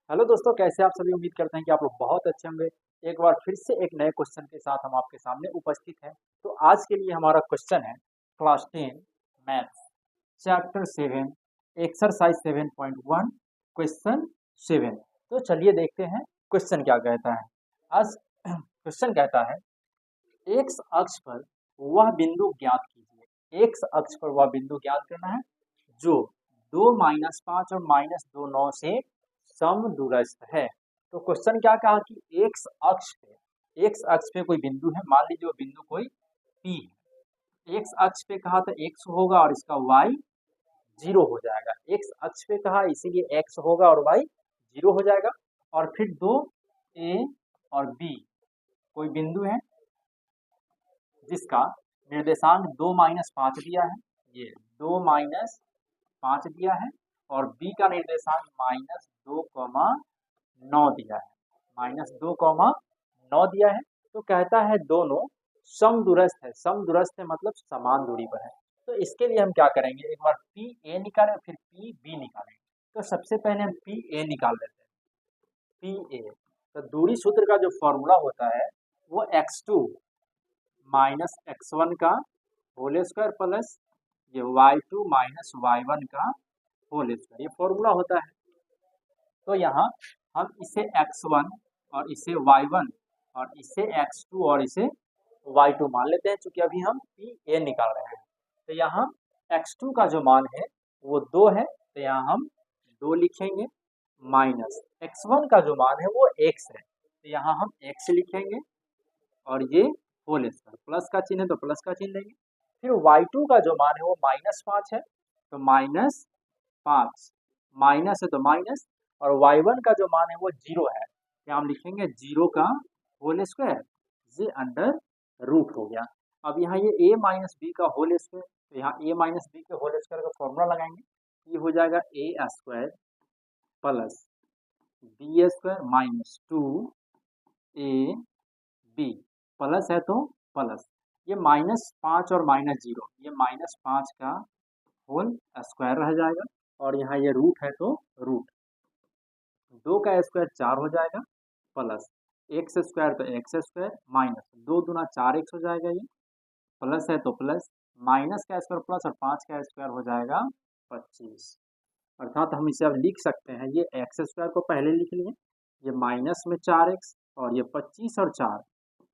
Hello दोस्तों, कैसे आप सभी। उम्मीद करते हैं कि आप लोग बहुत अच्छे होंगे। एक बार फिर से एक नए क्वेश्चन के साथ हम आपके सामने उपस्थित हैं। तो आज के लिए हमारा क्वेश्चन है class 10 maths chapter 7 exercise 7.1 question 7। तो चलिए देखते हैं क्वेश्चन क्या कहता है। आज क्वेश्चन कहता है एक्स अक्ष पर वह बिंदु ज्ञात कीजिए। एक्स अक्ष पर वह बिंदु ज्ञात करना है जो 2 - 5 और -2 9 से समदूरस्थ है। तो क्वेश्चन क्या कहा कि एक्स अक्ष पे कोई बिंदु है। मान लीजिए वो बिंदु कोई पी है। एक्स अक्ष पे कहा तो एक्स होगा और इसका वाई 0 हो जाएगा। एक्स अक्ष पे कहा इसीलिए एक्स होगा और वाई 0 हो जाएगा। और फिर दो ए और बी कोई बिंदु है जिसका निर्देशांक 2 - 5 दिया है। ये 2 - 5 दिया है और बी का निर्देशांक -2, 9 दिया है। -2, 9 दिया है। तो कहता है दोनों समदूरस्थ है। समदूरस्थ है मतलब समान दूरी पर है। तो इसके लिए हम क्या करेंगे, एक बार पी ए निकालें फिर पी बी निकालेंगे। तो सबसे पहले हम पी ए निकाल लेते हैं। पी ए तो दूरी सूत्र का जो फॉर्मूला होता है वो x2 - x1 का होल स्क्वायर प्लस ये y2 - y1 का होल स्क्वायर, ये फॉर्मूला होता है। तो यहाँ हम इसे x1 और इसे y1 और इसे x2 और इसे y2 मान लेते हैं, क्योंकि अभी हम पी ए निकाल रहे हैं। तो यहाँ x2 का जो मान है वो 2 है, तो यहाँ हम 2 लिखेंगे। माइनस x1 का जो मान है वो x है, तो यहाँ हम x लिखेंगे। और ये होल स्क्वायर प्लस का चिन्ह है तो प्लस का चिन्ह लेंगे। फिर y2 का जो मान है वो -5 है, तो -5 माइनस है तो माइनस। और y1 का जो मान है वो 0 है, क्या हम लिखेंगे 0 का होल स्क्वायर, ये अंडर रूट हो गया। अब यहाँ ये a माइनस बी का होल स्क्वायर, तो यहाँ a माइनस बी के होल स्क्वायर का फॉर्मूला लगाएंगे। ये हो जाएगा a square plus B square -2 a B plus है तो प्लस ये -5 और -0, ये -5 का होल स्क्वायर रह जाएगा। और यहाँ ये रूट है तो रूट 2 का स्क्वायर 4 हो जाएगा प्लस एक्स स्क्वायर तो एक्स स्क्वायर माइनस 2 दूना 4x हो जाएगा। ये प्लस है तो प्लस माइनस का स्क्वायर प्लस और 5 का स्क्वायर हो जाएगा 25। अर्थात हम इसे अब लिख सकते हैं, ये एक्स स्क्वायर को पहले लिख लिए, ये माइनस में 4x और ये 25 और 4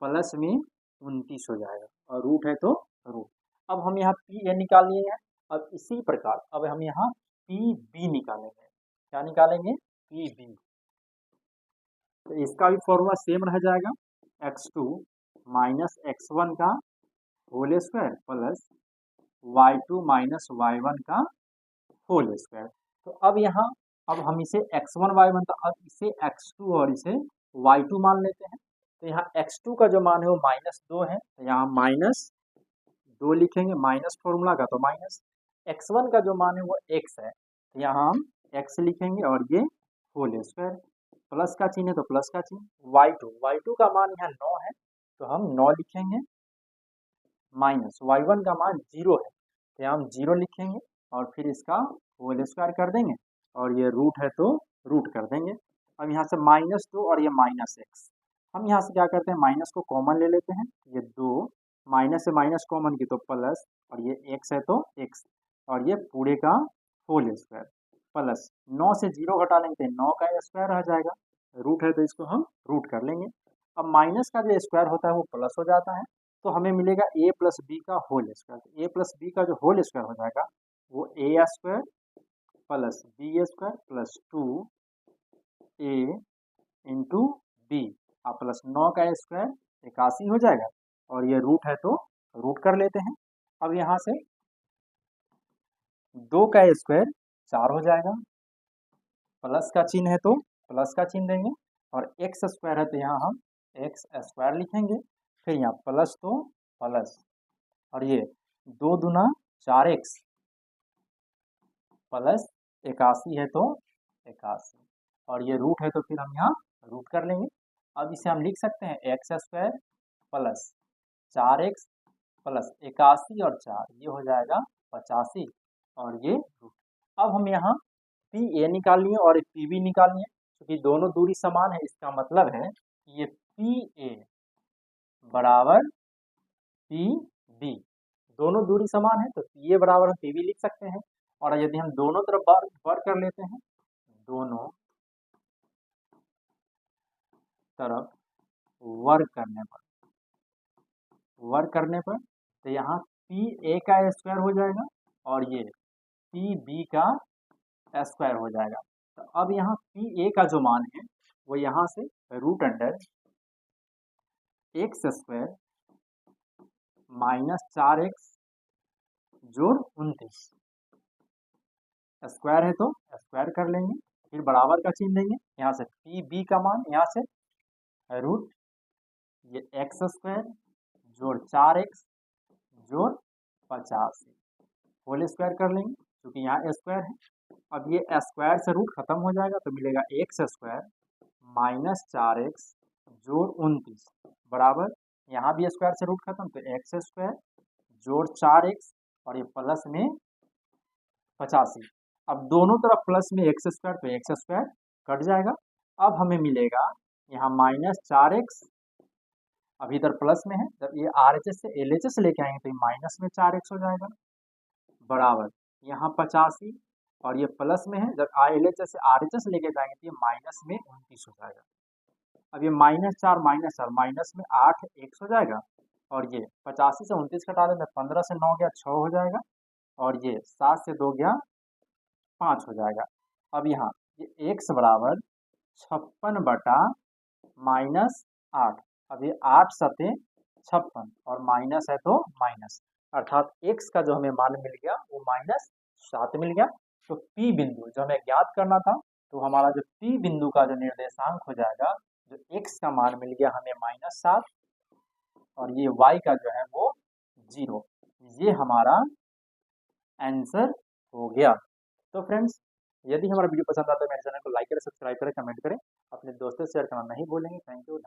प्लस में 29 हो जाएगा और रूट है तो रूट। अब हम यहाँ पी ए निकाल लिए हैं। अब इसी प्रकार अब हम यहाँ पी बी निकालेंगे। क्या निकालेंगे, पी बी। तो इसका भी फॉर्मूला सेम रह जाएगा, x2 - x1 का whole square plus y2 - y1 का होल स्क्वायर। तो अब यहाँ अब हम इसे x1 y1 था, अब इसे x2 और इसे y2 मान लेते हैं। तो यहाँ x2 का जो मान है वो -2 है, तो यहाँ -2 लिखेंगे। माइनस फॉर्मूला का तो माइनस। x1 का जो मान है वो x है, तो यहाँ हम x लिखेंगे और ये होल स्क्वायर प्लस का चिन्ह है तो प्लस का चिन्ह। y2 का मान यहाँ 9 है, तो हम 9 लिखेंगे। माइनस y1 का मान 0 है, तो यहाँ हम 0 लिखेंगे और फिर इसका होल स्क्वायर कर देंगे और ये रूट है तो रूट कर देंगे। अब यहाँ से -2 और ये -x, हम यहाँ से क्या करते हैं माइनस को कॉमन ले लेते हैं। ये 2 माइनस से माइनस कॉमन की तो प्लस और ये x है तो x और ये पूरे का होल स्क्वायर प्लस 9 से 0 घटा लेंगे तो 9 का स्क्वायर रह जाएगा। रूट है तो इसको हम रूट कर लेंगे। अब माइनस का जो स्क्वायर होता है वो प्लस हो जाता है, तो हमें मिलेगा a प्लस बी का होल स्क्वायर। तो a प्लस बी का जो होल स्क्वायर हो जाएगा वो a square plus B square plus 2a into B और प्लस 9 का स्क्वायर 81 हो जाएगा। और ये रूट है तो रूट कर लेते हैं। अब यहाँ से 2 का स्क्वायर 4 हो जाएगा, प्लस का चिन्ह है तो प्लस का चिन्ह देंगे और एक्स स्क्वायर है तो यहाँ हम एक्स स्क्वायर लिखेंगे। फिर यहाँ प्लस तो प्लस और ये 2 दूना 4x प्लस 81 है तो 81 और ये रूट है तो फिर हम यहाँ रूट कर लेंगे। अब इसे हम लिख सकते हैं x square plus 4x plus 81 और 4 ये हो जाएगा 85 और ये रूट। अब हम यहाँ पी ए निकाल लिए और पी बी निकाल लिए, क्योंकि दोनों दूरी समान है, इसका मतलब है कि ये पी ए बराबर पी बी, दोनों दूरी समान है तो पी ए बराबर हम पी बी लिख सकते हैं। और यदि हम दोनों तरफ वर्क कर लेते हैं, दोनों तरफ वर्क करने पर तो यहाँ पी ए का स्क्वायर हो जाएगा और ये पी बी का स्क्वायर हो जाएगा। तो अब यहाँ पी ए का जो मान है वो यहाँ से root under X square minus 4x जोड़ 29, स्क्वायर है तो स्क्वायर कर लेंगे, फिर बराबर का चिन्ह देंगे, यहाँ से पी बी का मान यहाँ से रूट ये एक्स स्क्वायर जोड़ 4x जोड़ 85 होल स्क्वायर कर लेंगे, क्योंकि यहाँ स्क्वायर है। अब ये स्क्वायर से रूट खत्म हो जाएगा तो मिलेगा एक्स स्क्वायर माइनस 4x जोड़ 29 बराबर, यहाँ भी स्क्वायर से रूट खत्म तो एक्स स्क्वायर जोड़ 4x और ये प्लस में 85। अब दोनों तरफ प्लस में एक्स स्क्वायर तो एक्स स्क्वायर कट जाएगा। अब हमें मिलेगा यहाँ माइनस 4x, अभी इधर प्लस में है, जब ये RHS से LHS लेके आएंगे तो ये माइनस में 4x हो जाएगा बराबर यहाँ 85 और ये प्लस में है, जब LHS से RHS लेके जाएंगे तो ये माइनस में 29 हो जाएगा। अब ये माइनस 4 माइनस में 8 x हो जाएगा और ये 85 से 29 घटा दें 15 से 9 गया 6 हो जाएगा और ये 7 से 2 गया 5 हो जाएगा। अब यहाँ ये x बराबर 56 बटा माइनस 8, अब ये 8 सते 56 और माइनस है तो माइनस, अर्थात x का जो हमें मान मिल गया वो माइनस 7 मिल गया। तो P बिंदु जो हमें ज्ञात करना था, तो हमारा जो P बिंदु का जो निर्देशांक हो जाएगा, जो x का मान मिल गया हमें माइनस 7 और ये y का जो है वो 0, ये हमारा आंसर हो गया। तो फ्रेंड्स, यदि हमारा वीडियो पसंद आता है मेरे चैनल को लाइक करें, सब्सक्राइब करें, कमेंट करें, अपने दोस्तों से शेयर करना नहीं भूलेंगे। Thank you.